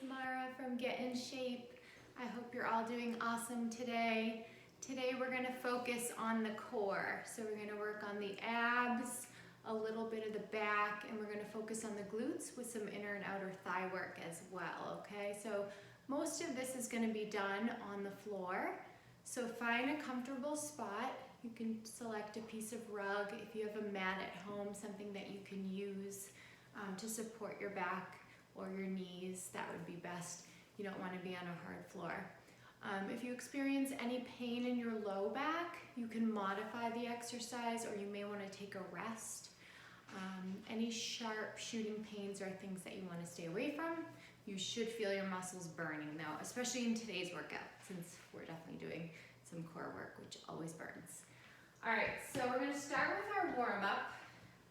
Mara from Get in Shape. I hope you're all doing awesome today. Today we're going to focus on the core. So we're going to work on the abs, a little bit of the back, and we're going to focus on the glutes with some inner and outer thigh work as well, okay? So most of this is going to be done on the floor. So find a comfortable spot. You can select a piece of rug if you have a mat at home, something that you can use to support your back or your knees. That would be best. You don't want to be on a hard floor. If you experience any pain in your low back, you can modify the exercise, or you may want to take a rest. Any sharp shooting pains are things that you want to stay away from. You should feel your muscles burning though, especially in today's workout, since we're definitely doing some core work, which always burns. All right, so we're going to start with our warm-up.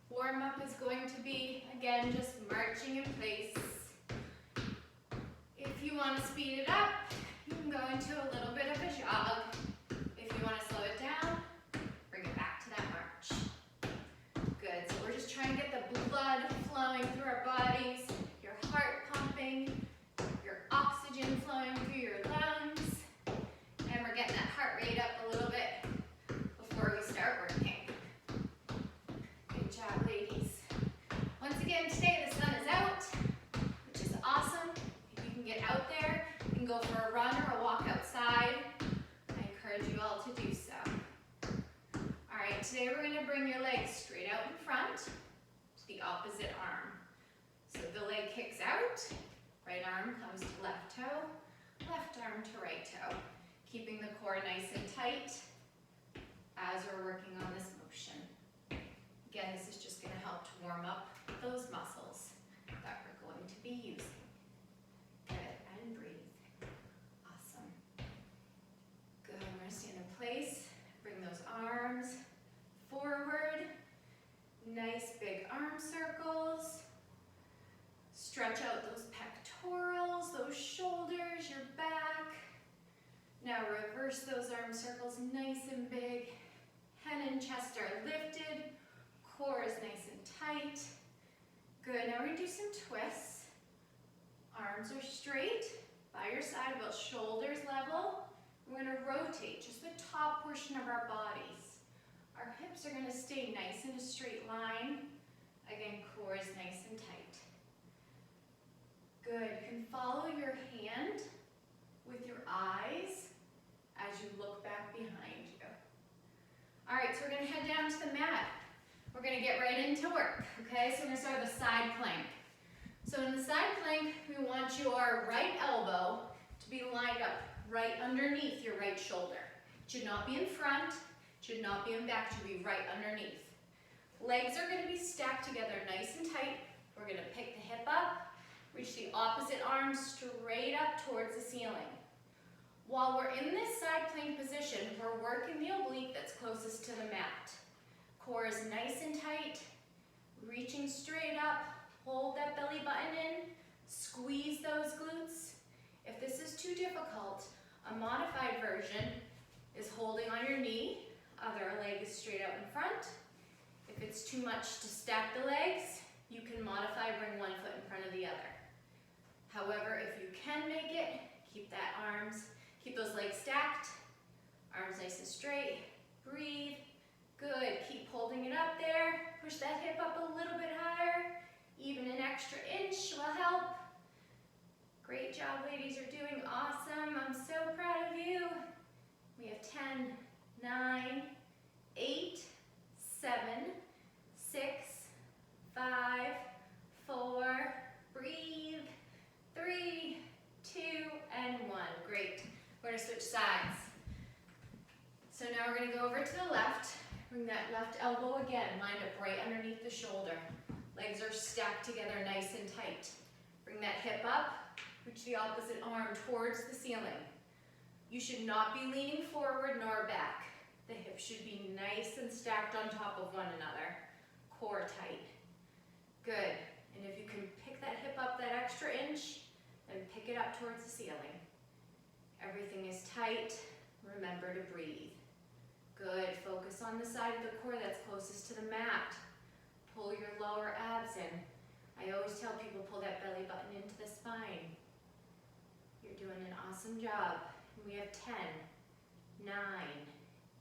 Warm-up is going to be, again, just marching in place. If you want to speed it up, you can go into a little bit of a jog. If you want to slow it down, bring it back to that march. Good, so we're just trying to get the blood flowing through our bodies, your heart pumping, your oxygen flowing through your lungs, and we're getting that heart rate up a little bit before we start working. Good job, ladies. Once again, today the sun is out, which is awesome. If you can get out there and go for a run or a walk outside, I encourage you all to do so. All right, today we're going to bring your legs straight out in front to the opposite arm. So the leg kicks out, right arm comes to left toe, left arm to right toe, keeping the core nice and tight as we're working on this motion. Again, this is just going to help to warm up those muscles that we're going to be using. Good, and breathe. Awesome. Good, we're going to stand in place, bring those arms forward, nice big arm circles. Stretch out those pectorals, those shoulders, your back. Now reverse those arm circles nice and big. Head and chest are lifted. Core is nice and tight. Good, now we're going to do some twists. Arms are straight by your side, about shoulders level. We're going to rotate just the top portion of our bodies. Our hips are going to stay nice in a straight line. Again, core is nice and tight. Good, you can follow your hand with your eyes as you look back behind you. All right, so we're going to head down to the mat. We're going to get right into work, okay? So we're going to start with a side plank. So in the side plank, we want your right elbow to be lined up right underneath your right shoulder. It should not be in front, it should not be in back, it should be right underneath. Legs are going to be stacked together nice and tight. We're going to pick the hip up, reach the opposite arm straight up towards the ceiling. While we're in this side plank position, we're working the oblique that's closest to the mat. Core is nice and tight, reaching straight up, hold that belly button in, squeeze those glutes. If this is too difficult, a modified version is holding on your knee, other leg is straight out in front. If it's too much to stack the legs, you can modify, bring one foot in front of the other. However, if you can make it, keep those legs stacked, arms nice and straight, breathe. Good, keep holding it up there. Push that hip up a little bit higher. Even an extra inch will help. Great job, ladies, you're doing awesome. I'm so proud of you. We have 10, 9, 8, 7, 6, 5, 4, breathe, 3, 2, and 1. Great. We're going to switch sides. So now we're going to go over to the left. Bring that left elbow again, lined up right underneath the shoulder. Legs are stacked together nice and tight. Bring that hip up, reach the opposite arm towards the ceiling. You should not be leaning forward nor back. The hips should be nice and stacked on top of one another. Core tight. Good. And if you can pick that hip up that extra inch, then pick it up towards the ceiling. Everything is tight. Remember to breathe. Good. Focus on the side of the core that's closest to the mat. Pull your lower abs in. I always tell people pull that belly button into the spine. You're doing an awesome job. We have 10, 9,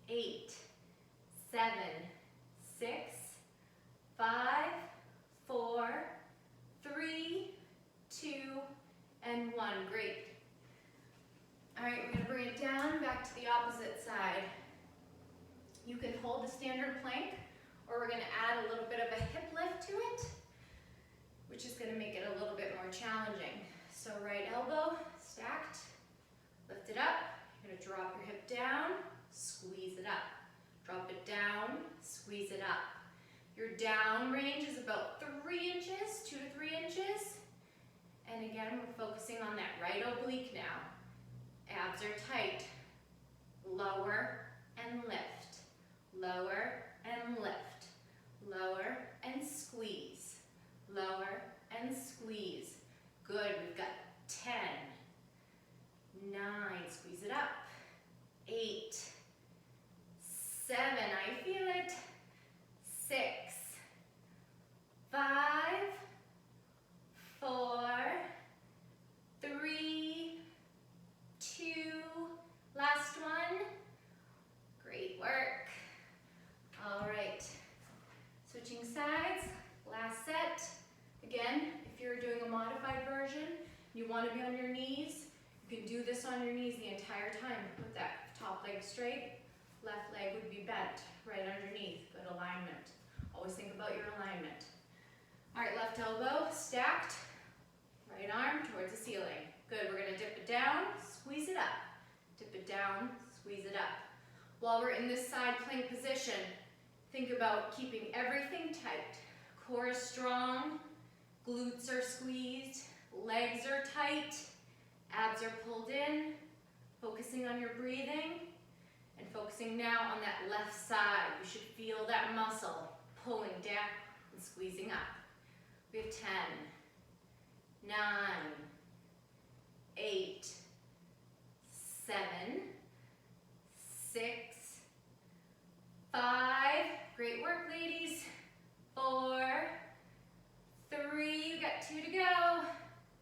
8, 7, 6, 5, 4, 3, 2, and 1. Great. All right, we're going to bring it down back to the opposite side. You can hold the standard plank, or we're going to add a little bit of a hip lift to it, which is going to make it a little bit more challenging. So right elbow stacked, lift it up. You're going to drop your hip down, squeeze it up. Drop it down, squeeze it up. Your down range is about 3 inches, 2 to 3 inches. And again, we're focusing on that right oblique now. Abs are tight. Lower and lift. Lower and lift. Lower and squeeze. Lower and squeeze. Good, we've got 10, 9, squeeze it up. 8, 7, I feel it. 6, 5, 4, 3, 2, last one. Great work. All right, switching sides, last set. Again, if you're doing a modified version, you want to be on your knees, you can do this on your knees the entire time with that top leg straight. Left leg would be bent right underneath. Good alignment. Always think about your alignment. All right, left elbow stacked. Right arm towards the ceiling. Good, we're going to dip it down, squeeze it up. Dip it down, squeeze it up. While we're in this side plank position, think about keeping everything tight. Core is strong, glutes are squeezed, legs are tight, abs are pulled in, focusing on your breathing. And focusing now on that left side. You should feel that muscle pulling down and squeezing up. We have 10, 9, 8, 7, 6, 5. Great work, ladies. 4, 3. You got 2 to go.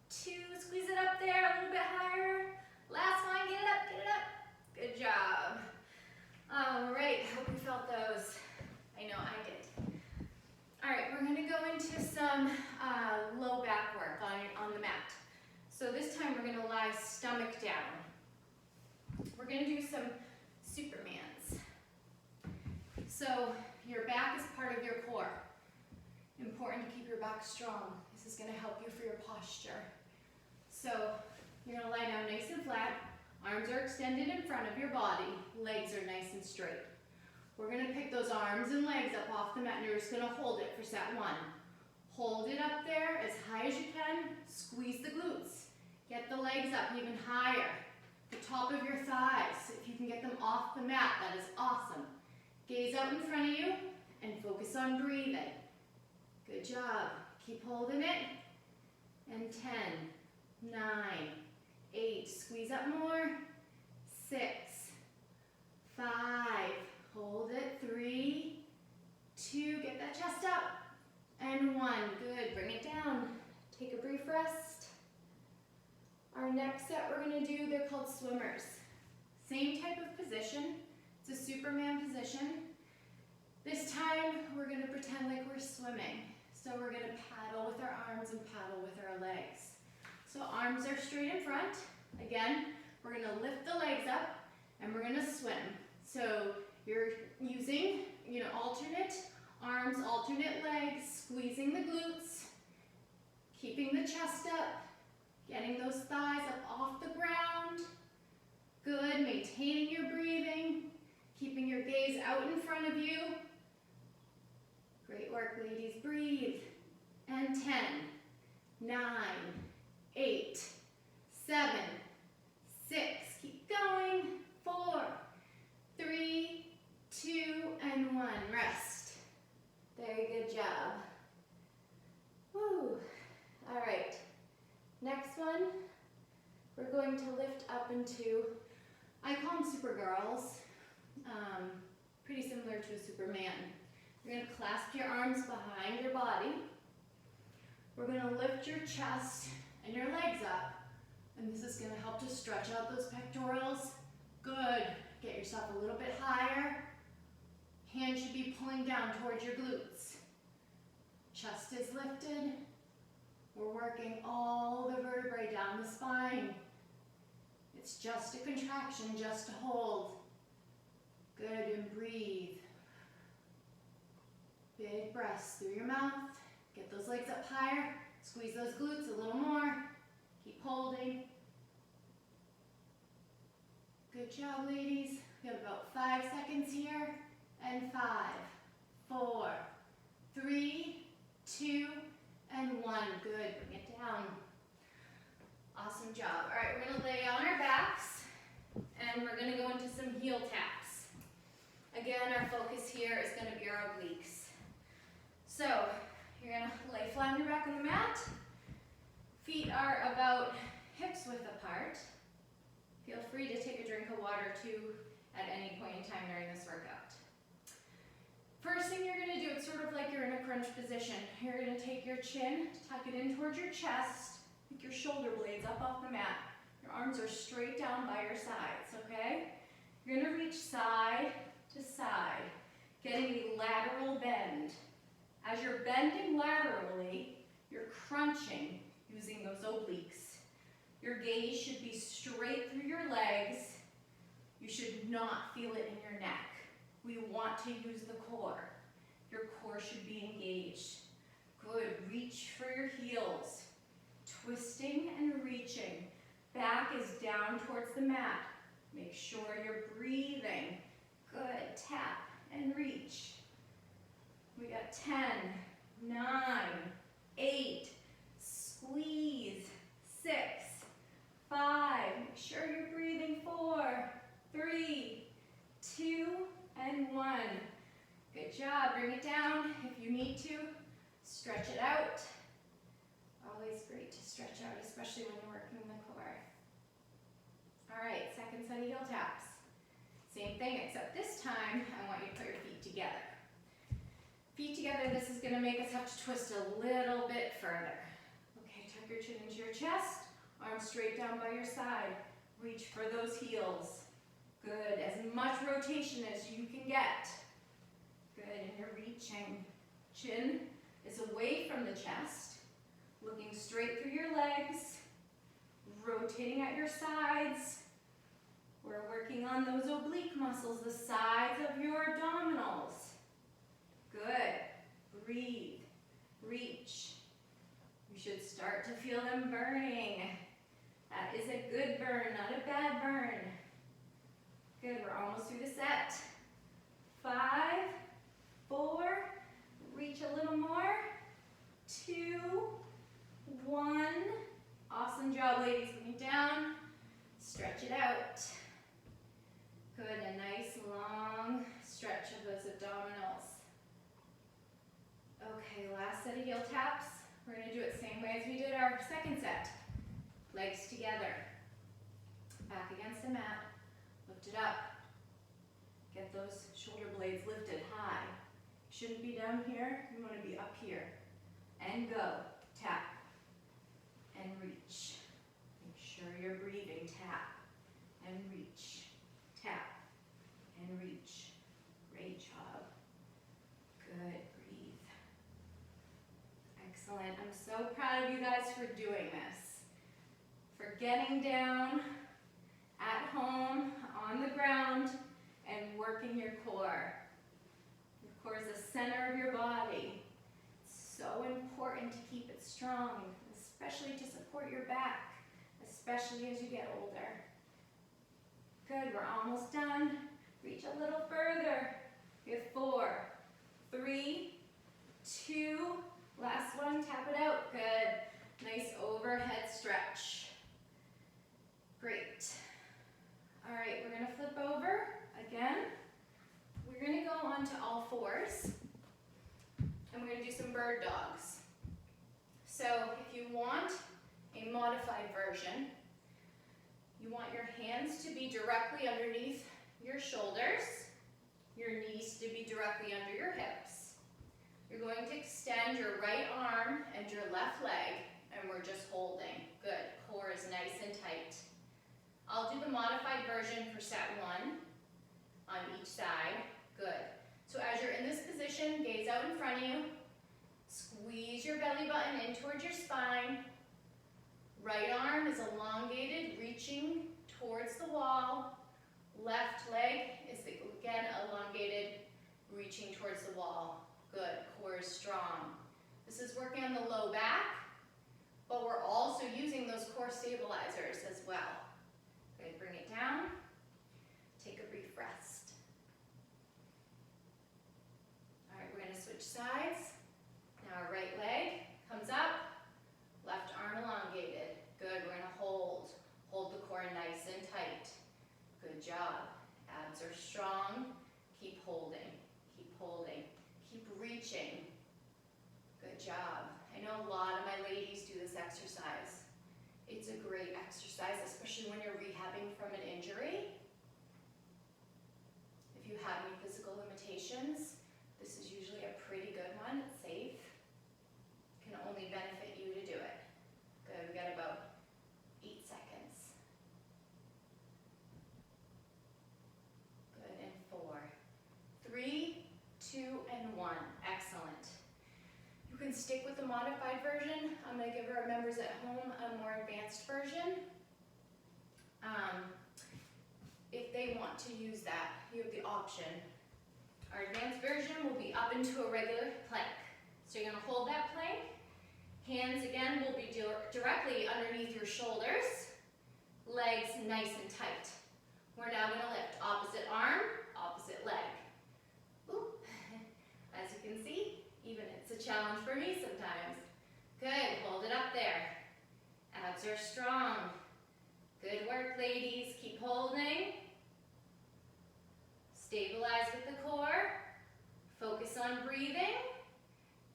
2. Squeeze it up there a little bit higher. Last one. Get it up. Get it up. Good job. All right, hope you felt those. I know I did. All right, we're gonna go into some low back work on the mat. So this time we're gonna lie stomach down. We're gonna do some Supermans. So your back is part of your core. Important to keep your back strong. This is gonna help you for your posture. So you're gonna lie down nice and flat. Arms are extended in front of your body. Legs are nice and straight. We're going to pick those arms and legs up off the mat, and you're just going to hold it for set 1. Hold it up there as high as you can. Squeeze the glutes. Get the legs up even higher. The top of your thighs. If you can get them off the mat, that is awesome. Gaze out in front of you and focus on breathing. Good job. Keep holding it. And 10, 9, 8, squeeze up more. 6, 5, hold it. 3, 2, get that chest up. And 1, good, bring it down. Take a brief rest. Our next set we're gonna do, they're called swimmers. Same type of position, it's a Superman position. This time, we're gonna pretend like we're swimming. So we're gonna paddle with our arms and paddle with our legs. So arms are straight in front. Again, we're gonna lift the legs up and we're gonna swim. So you're using, alternate arms, alternate legs, squeezing the glutes, keeping the chest up, getting those thighs up off the ground. Good, maintaining your breathing, keeping your gaze out in front of you. Great work, ladies, breathe. And 10, 9, 8, 7, 6, keep going. 4, 3, 2, and 1, rest. Very good job. Woo. All right, next one, we're going to lift up into, I call them Supergirls, pretty similar to a Superman. You're going to clasp your arms behind your body. We're going to lift your chest and your legs up And this is going to help to stretch out those pectorals. Good. Get yourself a little bit higher. Hands should be pulling down towards your glutes. Chest is lifted. We're working all the vertebrae down the spine. It's just a contraction, just to hold. Good, and breathe. Big breaths through your mouth. Get those legs up higher. Squeeze those glutes a little more. Keep holding. Good job, ladies. We have about 5 seconds here. And 5, 4, 3, 2, and 1. Good. Bring it down. Awesome job. All right, we're going to lay on our backs, and we're going to go into some heel taps. Again, our focus here is going to be our obliques. So, you're going to lay flat on your back on the mat. Feet are about hips width apart. Feel free to take a drink of water too at any point in time during this workout. First thing you're going to do, it's sort of like you're in a crunch position. You're going to take your chin, tuck it in towards your chest, pick your shoulder blades up off the mat. Your arms are straight down by your sides, okay? You're going to reach side to side, getting a lateral bend. As you're bending laterally, you're crunching using those obliques. Your gaze should be straight through your legs. You should not feel it in your neck. We want to use the core. Your core should be engaged. Good, reach for your heels. Twisting and reaching. Back is down towards the mat. Make sure you're breathing. Good, tap and reach. We got 10, 9, 8, squeeze, 6, 5, make sure you're breathing, 4, 3, 2, and 1. Good job, bring it down if you need to. Stretch it out. Always great to stretch out, especially when you're working the core. All right, second set of heel taps. Same thing, except this time, I want you to put your feet together. Feet together, this is gonna make us have to twist a little bit further. Okay, tuck your chin into your chest, arms straight down by your side. Reach for those heels. Good, as much rotation as you can get. Good, and you're reaching. Chin is away from the chest, looking straight through your legs, rotating at your sides. We're working on those oblique muscles, the sides of your abdominals. Good. Breathe. Reach. You should start to feel them burning. That is a good burn, not a bad burn. Good, we're almost through the set. 5, 4, reach a little more. 2, 1. Awesome job, ladies. Bring it down. Stretch it out. Good, a nice long stretch of those abdominals. Okay, last set of heel taps. We're going to do it the same way as we did our second set. Legs together. Back against the mat. Lift it up. Get those shoulder blades lifted high. Shouldn't be down here. You want to be up here. And go. Tap. And reach. Make sure you're breathing. Tap. And reach. Tap. And reach. Great job. Good. Breathe. Excellent. I'm so proud of you guys for doing this. For getting down at home, on the ground, and working your core. Your core is the center of your body. It's so important to keep it strong, especially to support your back, especially as you get older. Good, we're almost done. Reach a little further. We have 4, 3, 2, last one, tap it out. Good, nice overhead stretch. Great. All right, we're gonna flip over again. We're gonna go onto all fours, and we're gonna do some bird dogs. So if you want a modified version, you want your hands to be directly underneath your shoulders, your knees to be directly under your hips. You're going to extend your right arm and your left leg, and we're just holding. Good, core is nice nice and tight. I'll do the modified version for set 1 on each side. Good. So as you're in this position, gaze out in front of you. Squeeze your belly button in towards your spine. Right arm is elongated, reaching towards the wall. Left leg is again elongated, reaching towards the wall. Good. Core is strong. This is working on the low back, but we're also using those core stabilizers as well. Good. Bring it down. Take a brief rest. All right, we're going to switch sides. Now our right leg comes up, left arm elongated. Good. We're going to hold. Hold the core nice and tight. Good job. Abs are strong. Keep holding. Keep holding. Keep reaching. Good job. I know a lot of my ladies do this exercise. It's a great exercise, especially when you're rehabbing from an injury. If you have any physical limitations, this is usually a pretty good one. It's safe. Can only benefit you to do it. Good. We got about 8 seconds. Good. And 4, 3, 2, and 1. Excellent. You can stick with the modified version. I'm going to give our members at home a more advanced version. If they want to use that, you have the option. Our advanced version will be up into a regular plank. So you're going to hold that plank. Hands again will be directly underneath your shoulders. Legs nice and tight. We're now going to lift opposite arm, opposite leg. Ooh. As you can see, even it's a challenge for me sometimes. Good. Hold it up there. Abs are strong. Good work, ladies. Keep holding. Stabilize with the core. Focus on breathing.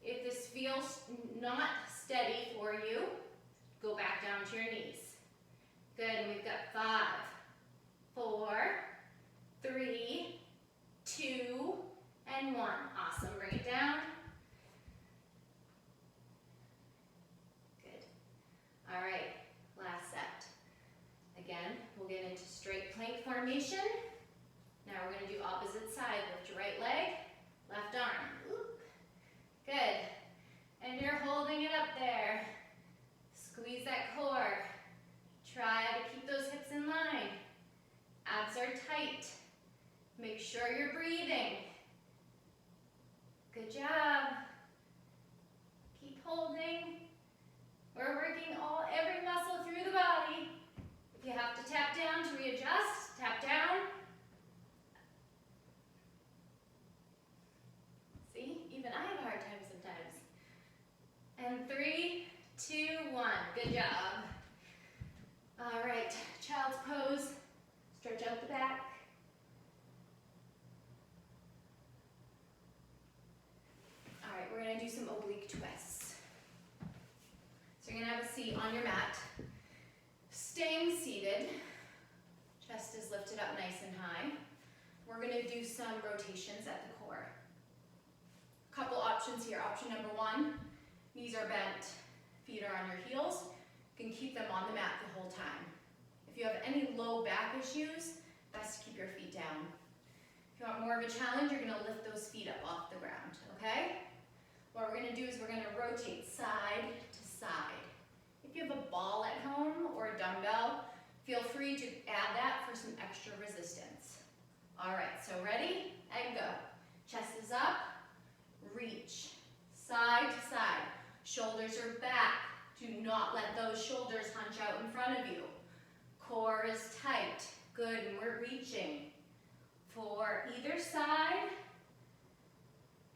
If this feels not steady for you, go back down to your knees. Good, and we've got 5, 4, 3, 2, and 1. Awesome, bring it down. Good. All right, last set. Again, we'll get into straight plank formation. Now we're going to do opposite side. Lift your right leg, left arm. Oop. Good. And you're holding it up there. Squeeze that core. Try to keep those hips in line. Abs are tight. Make sure you're breathing. Good job. Keep holding. We're working every muscle through the body. If you have to tap down to readjust, tap down. See, even I have a hard time sometimes. And 3, 2, 1. Good job. All right, child's pose. Stretch out the back. All right, we're going to do some oblique twists. So you're going to have a seat on your mat. Staying seated. Chest is lifted up nice and high. We're going to do some rotations at the core. Couple options here. Option number 1, knees are bent, feet are on your heels. You can keep them on the mat the whole time. If you have any low back issues, best to keep your feet down. If you want more of a challenge, you're going to lift those feet up off the ground, okay? What we're going to do is we're going to rotate side to side. If you have a ball at home or a dumbbell, feel free to add that for some extra resistance. All right, so ready and go. Chest is up. Reach, side to side. Shoulders are back. Do not let those shoulders hunch out in front of you. Core is tight. Good, and we're reaching. For either side,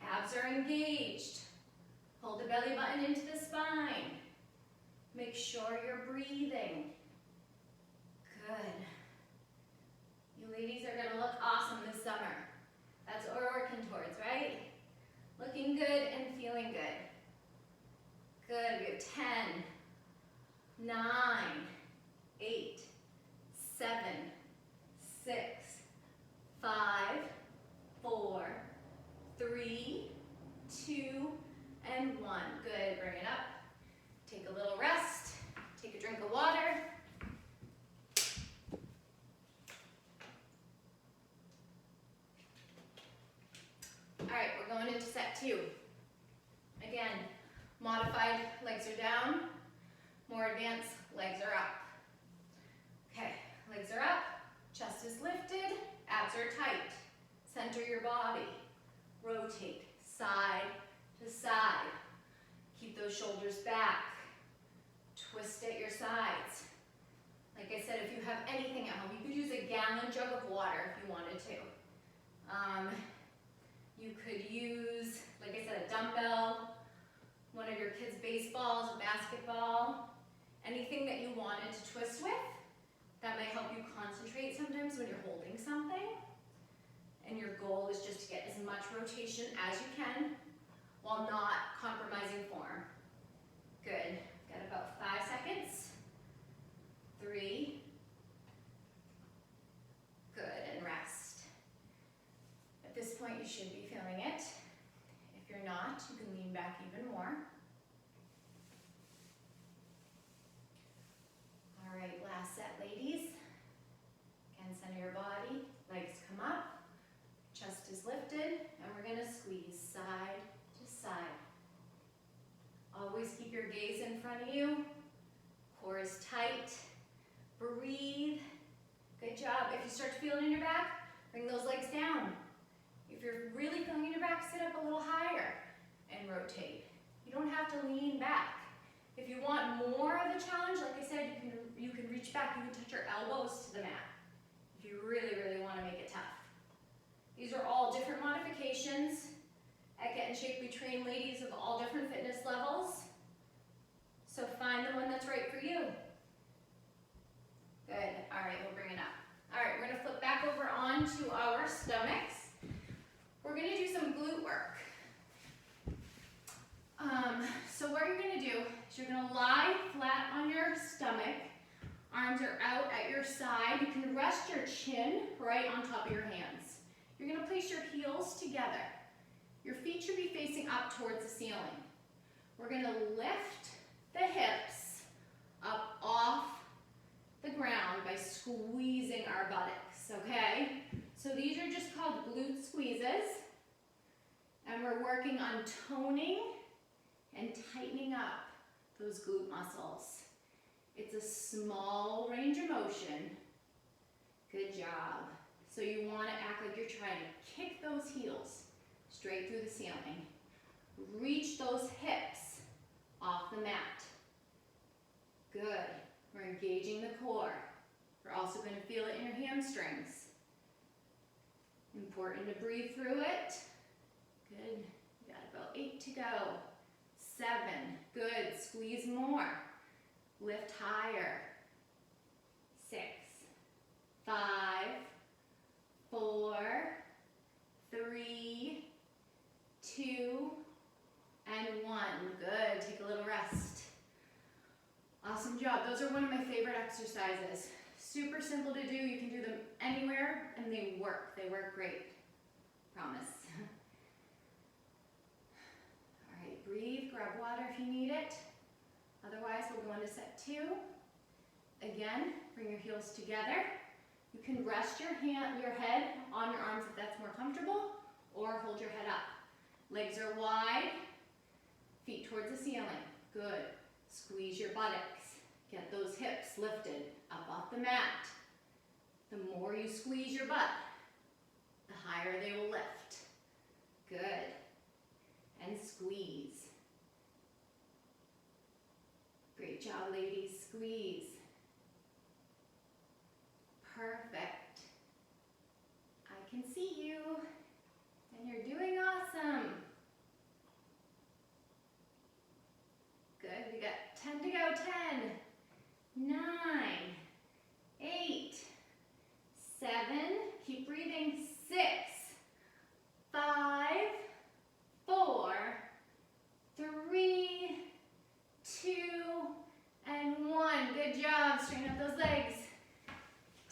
abs are engaged. Hold the belly button into the spine. Make sure you're breathing. Good. You ladies are going to look awesome this summer. That's what we're working towards, right? Looking good and feeling good. Good, we have 10, 9, 8, 7, 6, 5, 4, 3, 2, and 1. Good, bring it up. Take a little rest. Take a drink of water. set 2. Again, modified, legs are down. More advanced, legs are up. Okay, legs are up, chest is lifted, abs are tight. Center your body. Rotate side to side. Keep those shoulders back. Twist at your sides. Like I said, if you have anything at home, you could use a gallon jug of water if you wanted to. You could use, like I said, a dumbbell, one of your kids' baseballs, a basketball, anything that you wanted to twist with. That might help you concentrate sometimes when you're holding something. And your goal is just to get as much rotation as you can while not compromising form. Good. Got about 5 seconds. 3. Good, and rest. At this point, you should be feeling it. If you're not, you can lean back even more. All right, last set, ladies. Again, center your body, legs come up, chest is lifted, and we're gonna squeeze side to side. Always keep your gaze in front of you. Core is tight. Breathe. Good job. If you start to feel it in your back, bring those legs down. If you're really feeling in your back, sit up a little higher and rotate. You don't have to lean back. If you want more of the challenge, like I said, you can reach back, you can touch your elbows to the mat. If you really, really want to make it tough. These are all different modifications at Get in Shape between ladies of all different fitness levels. So find the one that's right for you. Good. All right, we'll bring it up. All right, we're going to flip back over onto our stomachs. We're going to do some glute work. So what you're going to do is you're going to lie flat on your stomach. Arms are out at your side. You can rest your chin right on top of your hands. You're going to place your heels together. Your feet should be facing up towards the ceiling. We're going to lift the hips up off the ground by squeezing our buttocks, okay? So these are just called glute squeezes, and we're working on toning and tightening up those glute muscles. It's a small range of motion. Good job. So you want to act like you're trying to kick those heels straight through the ceiling. Reach those hips off the mat. Good. We're engaging the core. We're also going to feel it in your hamstrings. Important to breathe through it. Good. We got about 8 to go. 7. Good. Squeeze more. Lift higher. 6. 5. 4. 3. 2. And 1. Good. Take a little rest. Awesome job. Those are one of my favorite exercises. Super simple to do. You can do them anywhere, and they work. They work great. Promise. All right, breathe. Grab water if you need it. Otherwise, we'll go into set 2. Again, bring your heels together. You can rest your head on your arms if that's more comfortable, or hold your head up. Legs are wide. Feet towards the ceiling. Good. Squeeze your buttocks. Get those hips lifted up off the mat. The more you squeeze your butt, the higher they will lift. Good. And squeeze. Great job, ladies. Squeeze. Perfect. I can see you, and you're doing awesome. Good. We got 10 to go. 10, 9, 8, 7. Keep breathing. 6, 5, 4, 3, 2, and 1. Good job. Straighten up those legs.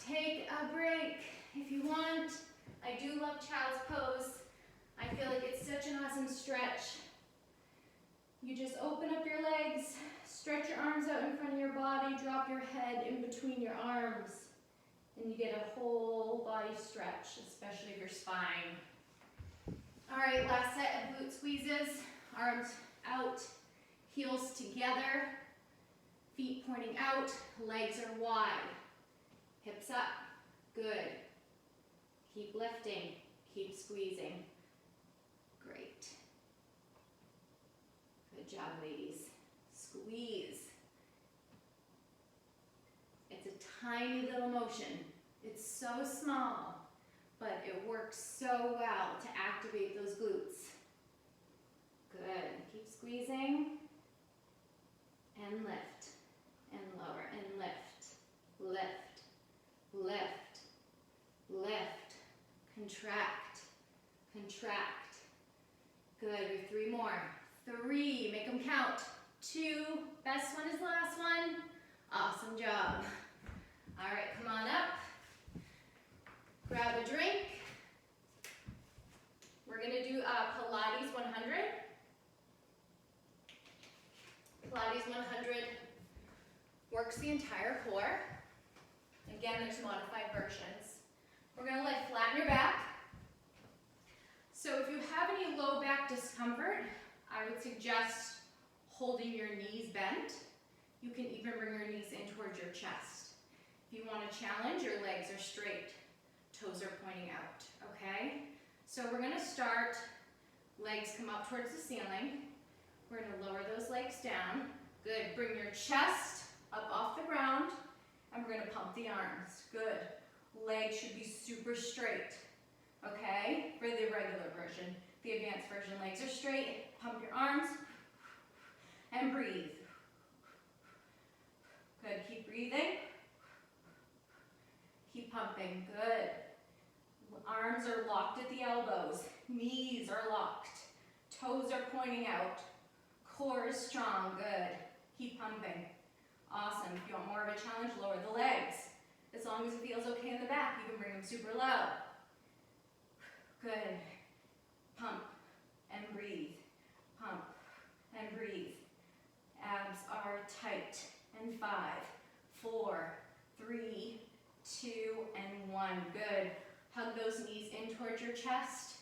Take a break if you want. I do love child's pose. I feel like it's such an awesome stretch. You just open up your legs, stretch your arms out in front of your body, drop your head in between your arms, and you get a whole body stretch, especially of your spine. All right, last set of glute squeezes. Arms out, heels together, feet pointing out, legs are wide, hips up, good. Keep lifting, keep squeezing. Great. Good job, ladies. Squeeze. It's a tiny little motion. It's so small, but it works so well to activate those glutes. Good. Keep squeezing. And lift. And lower. And lift. Lift. Lift. Lift. Contract. Contract. Good. We have 3 more. 3. Make them count. 2. Best one is the last one. Awesome job. All right, come on up. Grab a drink. We're going to do Pilates 100. Pilates 100 works the entire core. Again, there's modified versions. We're going to lay flat on your back. So if you have any low back discomfort, I would suggest holding your knees bent. You can even bring your knees in towards your chest. If you want to challenge, your legs are straight. Toes are pointing out, okay? So we're going to start, legs come up towards the ceiling. We're going to lower those legs down. Good. Bring your chest up off the ground, and we're going to pump the arms. Good. Legs should be super straight, okay? For the regular version. The advanced version, legs are straight. Pump your arms, and breathe. Good. Keep breathing. Keep pumping. Good. Arms are locked at the elbows. Knees are locked. Toes are pointing out. Core is strong. Good. Keep pumping. Awesome. If you want more of a challenge, lower the legs. As long as it feels okay in the back, you can bring them super low. Good. Pump and breathe. Pump and breathe. Abs are tight. And 5, 4, 3, 2, and 1. Good. Hug those knees in towards your chest.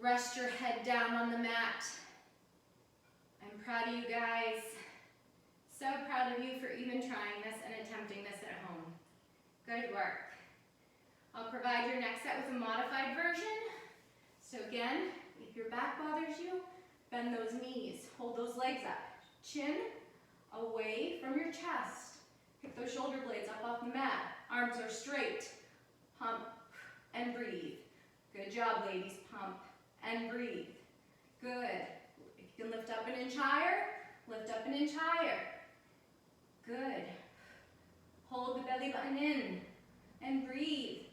Rest your head down on the mat. I'm proud of you guys. So proud of you for even trying this and attempting this at home. Good work. I'll provide your next set with a modified version. So again, if your back bothers you, bend those knees. Hold those legs up. Chin away from your chest. Pick those shoulder blades up off the mat. Arms are straight. Pump and breathe. Good job, ladies. Pump and breathe. Good. If you can lift up an inch higher, lift up an inch higher. Good. Hold the belly button in and breathe.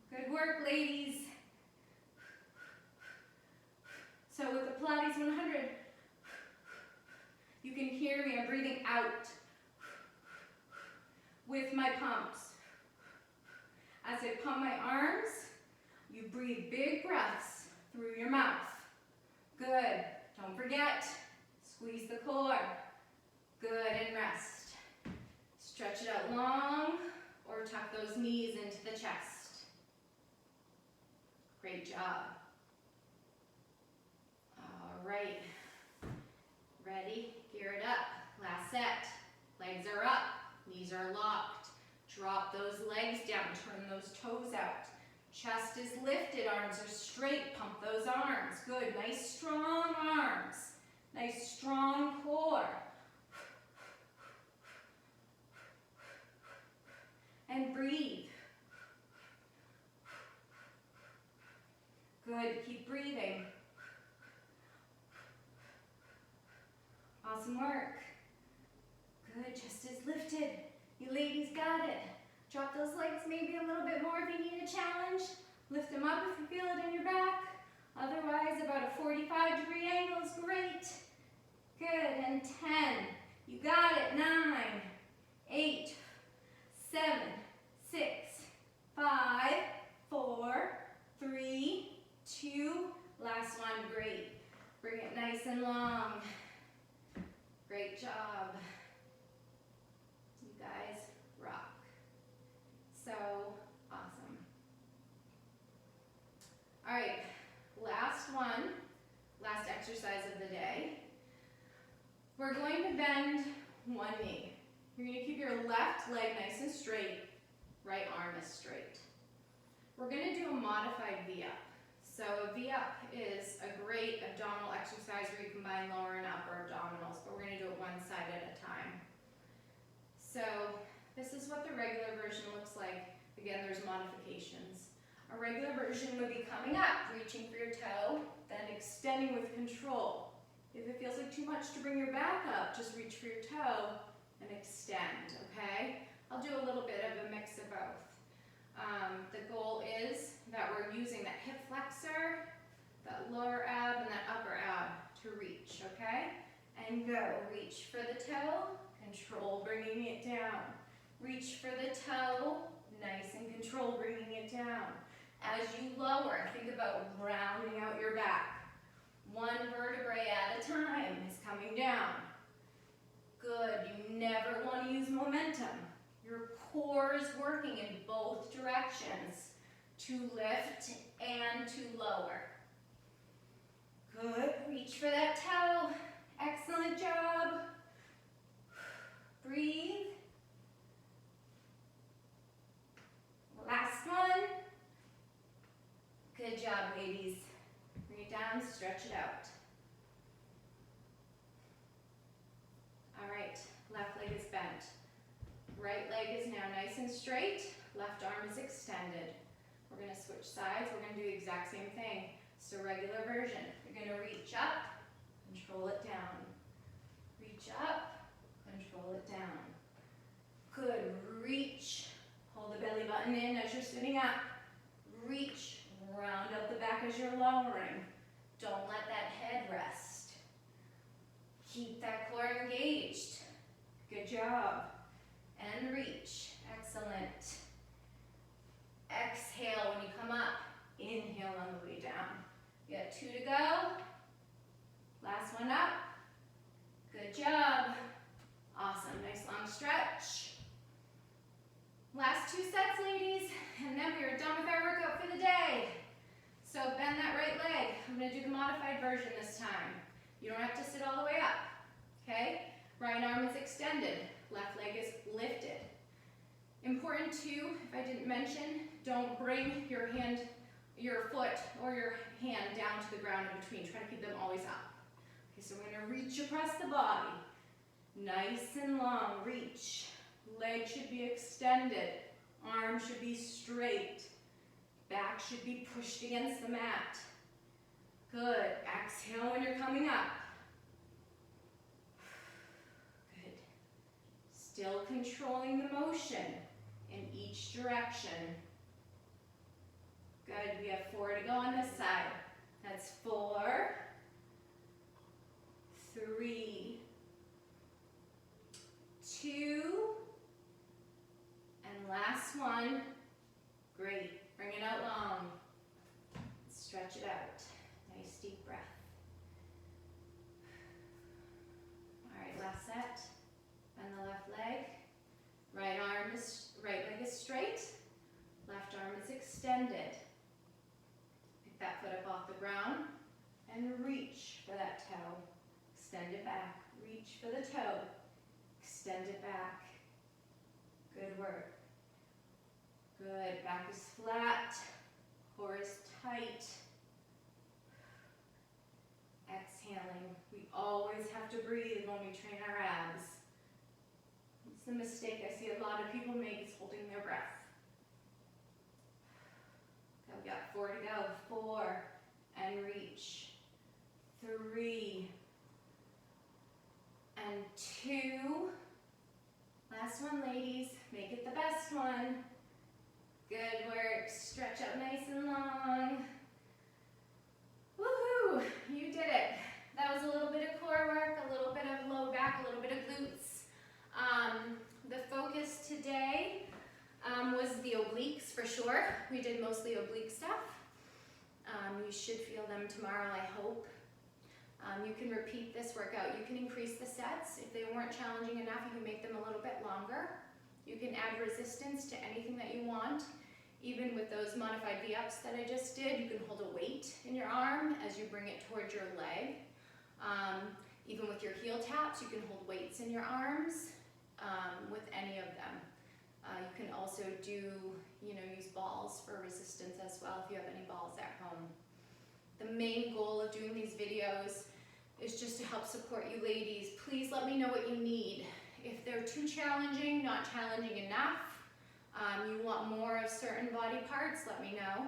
Good work, ladies. So with the Pilates 100, you can hear me, I'm breathing out with my pumps. As I pump my arms, you breathe big breaths through your mouth. Good. Don't forget, squeeze the core. Good, and rest. Stretch it out long, or tuck those knees into the chest. Great job. All right. Ready? Gear it up. Last set. Legs are up. Knees are locked. Drop those legs down. Turn those toes out. Chest is lifted. Arms are straight. Pump those arms. Good. Nice strong arms. Nice strong core. And breathe. Good. Keep breathing. Awesome work. Good. Chest is lifted. You ladies got it. Drop those legs maybe a little bit more if you need a challenge. Lift them up if you feel it in your back. Otherwise, about a 45-degree angle is great. Good. And 10. You got it. 9, 8, 7, 6, 5, 4, 3, 2. Last one. Great. Bring it nice and long. Great job. You guys rock. So awesome. All right, last one knee. You're gonna keep your left leg nice and straight, right arm is straight. We're gonna do a modified V-up. So a V-up is a great abdominal exercise where you combine lower and upper abdominals, but we're gonna do it one side at a time. So this is what the regular version looks like. Again, there's modifications. A regular version would be coming up, reaching for your toe, then extending with control. If it feels like too much to bring your back up, just reach for your toe and extend, okay? I'll do a little bit of a mix of both. The goal is that we're using that hip flexor, that lower ab, and that upper ab to reach, okay? And go, reach for the toe, control bringing it down. Reach for the toe, nice and control bringing it down. As you lower, think about rounding out your back. One vertebrae at a time is coming down. Good, you never want to use momentum. Your core is working in both directions to lift and to lower. Good, reach for that toe. Excellent job. Breathe. Last one. Good job, ladies. Bring it down, stretch it out. All right, left leg is bent. Right leg is now nice and straight. Left arm is extended. We're gonna switch sides. We're gonna do the exact same thing. So regular version. You're gonna reach up, control it down. Reach up, control it down. Good, reach. Hold the belly button in as you're sitting up. Reach, round up the back as you're lowering. Don't let that head rest. Keep that core engaged. Good job. And reach, excellent. Exhale when you come up. Inhale on the way down. You got 2 to go. Last one up. Good job. Awesome, nice long stretch. Last 2 sets, ladies, and then we are done with our workout for the day. So bend that right leg. I'm gonna do the modified version this time. You don't have to sit all the way up, okay? Right arm is extended, left leg is lifted. Important too, if I didn't mention, don't bring your hand, your foot or your hand down to the ground in between. Try to keep them always up. Okay, so we're gonna reach across the body. Nice and long, reach. Leg should be extended. Arm should be straight. Back should be pushed against the mat. Good. Exhale when you're coming up. Good. Still controlling the motion in each direction. Good. We have 4 to go on this side. That's 4, 3, 2, and last one. Great. Bring it out long. Stretch it out. Nice deep breath. All right, last set. Bend the left leg. Right leg is straight. Left arm is extended. Pick that foot up off the ground and reach for that toe. Extend it back. Reach for the toe. Extend it back. Good work. Good. Back is flat. Core is tight. Exhaling. We always have to breathe when we train our abs. It's the mistake I see a lot of people make is holding their breath. Okay, we've got 4 to go. 4 and reach. 3 and 2. Last one, ladies. Make it the best one. Good work. Stretch out nice and long. Woohoo! You did it. That was a little bit of core work, a little bit of low back, a little bit of glutes. The focus today was the obliques for sure. We did mostly oblique stuff. You should feel them tomorrow, I hope. You can repeat this workout. You can increase the sets. If they weren't challenging enough, you can make them a little bit longer. You can add resistance to anything that you want. Even with those modified V-ups that I just did, you can hold a weight in your arm as you bring it towards your leg. Even with your heel taps, you can hold weights in your arms with any of them. You can also do, use balls for resistance as well if you have any balls at home. The main goal of doing these videos is just to help support you ladies. Please let me know what you need. If they're too challenging, not challenging enough, you want more of certain body parts, let me know.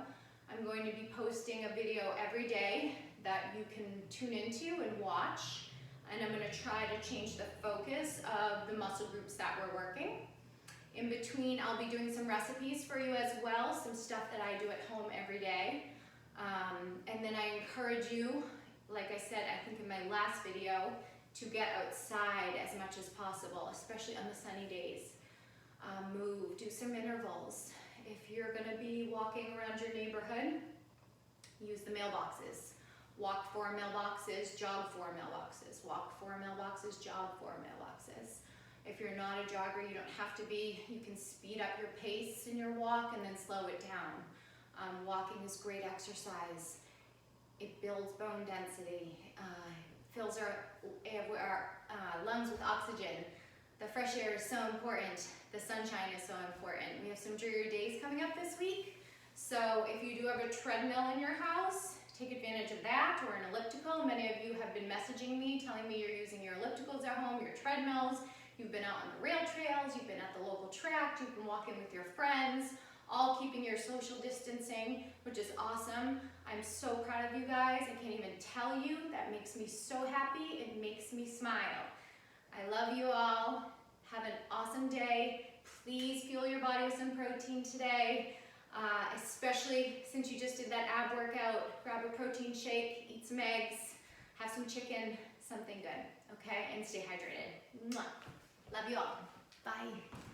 I'm going to be posting a video every day that you can tune into and watch. And I'm going to try to change the focus of the muscle groups that we're working. In between, I'll be doing some recipes for you as well, some stuff that I do at home every day. And then I encourage you, like I said, I think in my last video, to get outside as much as possible, especially on the sunny days. Move, do some intervals. If you're going to be walking around your neighborhood, use the mailboxes. Walk 4 mailboxes, jog 4 mailboxes. Walk 4 mailboxes, jog 4 mailboxes. If you're not a jogger, you don't have to be. You can speed up your pace in your walk and then slow it down. Walking is great exercise. It builds bone density, fills our lungs with oxygen. The fresh air is so important. The sunshine is so important. We have some dreary days coming up this week. So if you do have a treadmill in your house, take advantage of that, or an elliptical. Many of you have been messaging me, telling me you're using your ellipticals at home, your treadmills. You've been out on the rail trails, you've been at the local track, you've been walking with your friends, all keeping your social distancing, which is awesome. I'm so proud of you guys. I can't even tell you. That makes me so happy. It makes me smile. I love you all. Have an awesome day. Please fuel your body with some protein today, especially since you just did that ab workout. Grab a protein shake, eat some eggs, have some chicken, something good, okay? And stay hydrated. Mwah. Love you all. Bye.